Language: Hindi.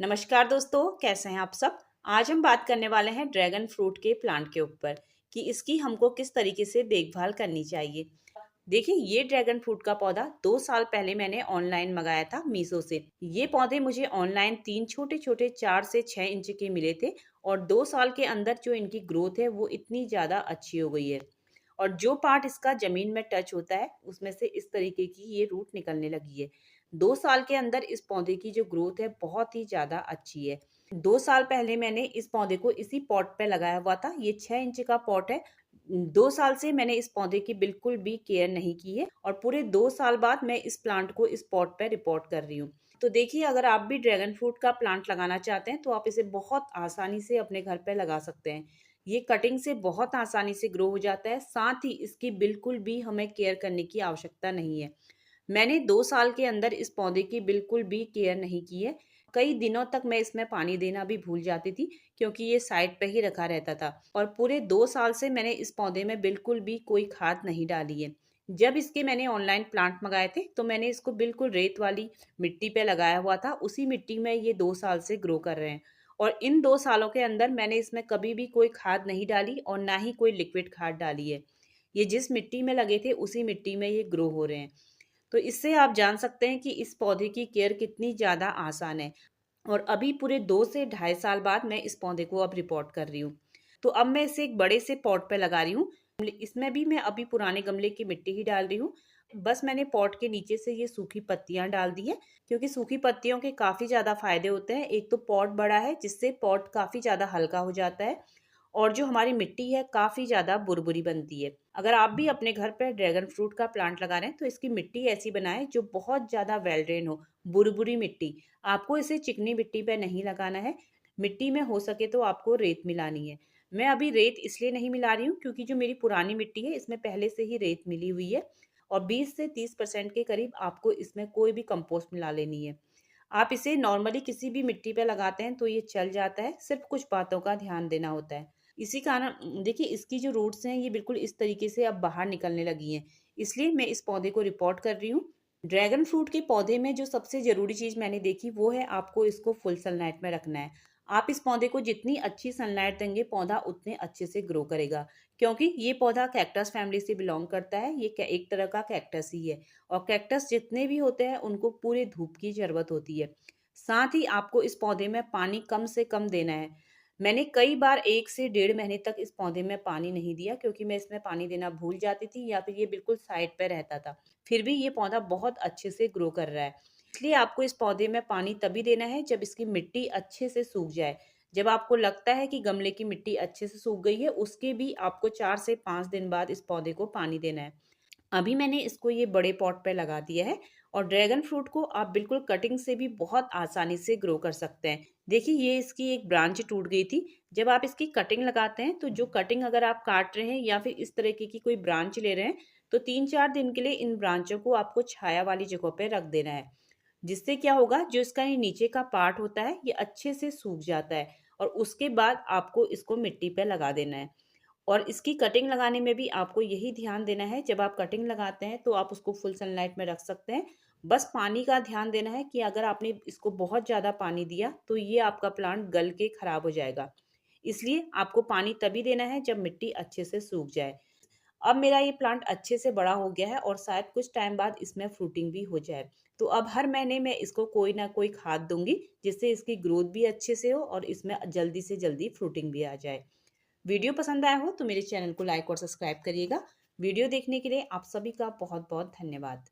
नमस्कार दोस्तों, कैसे हैं आप सब। आज हम बात करने वाले हैं ड्रैगन फ्रूट के प्लांट के ऊपर कि इसकी हमको किस तरीके से देखभाल करनी चाहिए। देखिए, ये ड्रैगन फ्रूट का पौधा 2 साल पहले मैंने ऑनलाइन मंगाया था मीशो से। ये पौधे मुझे ऑनलाइन 3 छोटे छोटे 4 से 6 इंच के मिले थे और 2 साल के अंदर जो इनकी ग्रोथ है वो इतनी ज़्यादा अच्छी हो गई है। और जो पार्ट इसका जमीन में टच होता है उसमें से इस तरीके की ये रूट निकलने लगी है। 2 साल के अंदर इस पौधे की जो ग्रोथ है बहुत ही ज्यादा अच्छी है। 2 साल पहले मैंने इस पौधे को इसी पॉट पे लगाया हुआ था। ये 6 इंच का पॉट है। 2 साल से मैंने इस पौधे की बिल्कुल भी केयर नहीं की है और पूरे 2 साल बाद मैं इस प्लांट को इस पॉट पे रिपोर्ट कर रही हूँ। तो देखिए, अगर आप भी ड्रैगन फ्रूट का प्लांट लगाना चाहते हैं तो आप इसे बहुत आसानी से अपने घर पे लगा सकते हैं। ये कटिंग से बहुत आसानी से ग्रो हो जाता है, साथ ही इसकी बिल्कुल भी हमें केयर करने की आवश्यकता नहीं है। मैंने 2 साल के अंदर इस पौधे की बिल्कुल भी केयर नहीं की है। कई दिनों तक मैं इसमें पानी देना भी भूल जाती थी क्योंकि ये साइड पे ही रखा रहता था। और पूरे 2 साल से मैंने इस पौधे में बिल्कुल भी कोई खाद नहीं डाली है। जब इसके मैंने ऑनलाइन प्लांट मंगाए थे तो मैंने इसको बिल्कुल रेत वाली मिट्टी पे लगाया हुआ था। उसी मिट्टी में ये 2 साल से ग्रो कर रहे हैं। और इन 2 सालों के अंदर मैंने इसमें कभी भी कोई खाद नहीं डाली और ना ही कोई लिक्विड खाद डाली है। ये जिस मिट्टी में लगे थे उसी मिट्टी में ये ग्रो हो रहे हैं। तो इससे आप जान सकते हैं कि इस पौधे की केयर कितनी ज़्यादा आसान है। और अभी पूरे 2 से ढाई साल बाद मैं इस पौधे को अब रिपोर्ट कर रही हूँ। तो अब मैं इसे एक बड़े से पॉट पे लगा रही हूँ। इसमें भी मैं अभी पुराने गमले की मिट्टी ही डाल रही हूँ। बस मैंने पॉट के नीचे से ये सूखी पत्तियां डाल दी है क्योंकि सूखी पत्तियों के काफ़ी ज़्यादा फायदे होते हैं। एक तो पॉट बड़ा है जिससे पॉट काफ़ी ज़्यादा हल्का हो जाता है और जो हमारी मिट्टी है काफ़ी ज़्यादा बुरबुरी बनती है। अगर आप भी अपने घर पर ड्रैगन फ्रूट का प्लांट लगा रहे हैं तो इसकी मिट्टी ऐसी बनाएं जो बहुत ज़्यादा वेल ड्रेन हो। बुरबुरी मिट्टी, आपको इसे चिकनी मिट्टी पे नहीं लगाना है। मिट्टी में हो सके तो आपको रेत मिलानी है। मैं अभी रेत इसलिए नहीं मिला रही हूँ क्योंकि जो मेरी पुरानी मिट्टी है इसमें पहले से ही रेत मिली हुई है। और 20 से 30% के करीब आपको इसमें कोई भी कंपोस्ट मिला लेनी है। आप इसे नॉर्मली किसी भी मिट्टी पे लगाते हैं तो ये चल जाता है, सिर्फ कुछ बातों का ध्यान देना होता है। इसी कारण देखिए, इसकी जो रूट्स हैं ये बिल्कुल इस तरीके से अब बाहर निकलने लगी हैं। इसलिए मैं इस पौधे को रिपोर्ट कर रही हूँ। ड्रैगन फ्रूट के पौधे में जो सबसे ज़रूरी चीज़ मैंने देखी वो है आपको इसको फुल सनलाइट में रखना है। आप इस पौधे को जितनी अच्छी सनलाइट देंगे पौधा उतने अच्छे से ग्रो करेगा। क्योंकि ये पौधा कैक्टस फैमिली से बिलोंग करता है। ये एक तरह का कैक्टस ही है। और कैक्टस जितने भी होते हैं उनको पूरे धूप की ज़रूरत होती है। साथ ही आपको इस पौधे में पानी कम से कम देना है। मैंने कई बार 1 से 1.5 महीने तक इस पौधे में पानी नहीं दिया क्योंकि मैं इसमें पानी देना भूल जाती थी या फिर ये बिल्कुल साइड पे रहता था। फिर भी ये पौधा बहुत अच्छे से ग्रो कर रहा है। इसलिए आपको इस पौधे में पानी तभी देना है जब इसकी मिट्टी अच्छे से सूख जाए। जब आपको लगता है कि गमले की मिट्टी अच्छे से सूख गई है उसके भी आपको 4 से 5 दिन बाद इस पौधे को पानी देना है। अभी मैंने इसको ये बड़े पॉट पे लगा दिया है। और ड्रैगन फ्रूट को आप बिल्कुल कटिंग से भी बहुत आसानी से ग्रो कर सकते हैं। देखिए, ये इसकी एक ब्रांच टूट गई थी। जब आप इसकी कटिंग लगाते हैं तो जो कटिंग अगर आप काट रहे हैं या फिर इस तरीके की कोई ब्रांच ले रहे हैं तो 3-4 दिन के लिए इन ब्रांचों को आपको छाया वाली जगह पे रख देना है। जिससे क्या होगा, जो इसका ये नीचे का पार्ट होता है ये अच्छे से सूख जाता है। और उसके बाद आपको इसको मिट्टी पे लगा देना है। और इसकी कटिंग लगाने में भी आपको यही ध्यान देना है, जब आप कटिंग लगाते हैं तो आप उसको फुल सनलाइट में रख सकते हैं। बस पानी का ध्यान देना है कि अगर आपने इसको बहुत ज़्यादा पानी दिया तो ये आपका प्लांट गल के खराब हो जाएगा। इसलिए आपको पानी तभी देना है जब मिट्टी अच्छे से सूख जाए। अब मेरा ये प्लांट अच्छे से बड़ा हो गया है और शायद कुछ टाइम बाद इसमें फ्रूटिंग भी हो जाए। तो अब हर महीने मैं इसको कोई ना कोई खाद दूंगी जिससे इसकी ग्रोथ भी अच्छे से हो और इसमें जल्दी से जल्दी फ्रूटिंग भी आ जाए। वीडियो पसंद आया हो तो मेरे चैनल को लाइक और सब्सक्राइब करिएगा। वीडियो देखने के लिए आप सभी का बहुत बहुत धन्यवाद।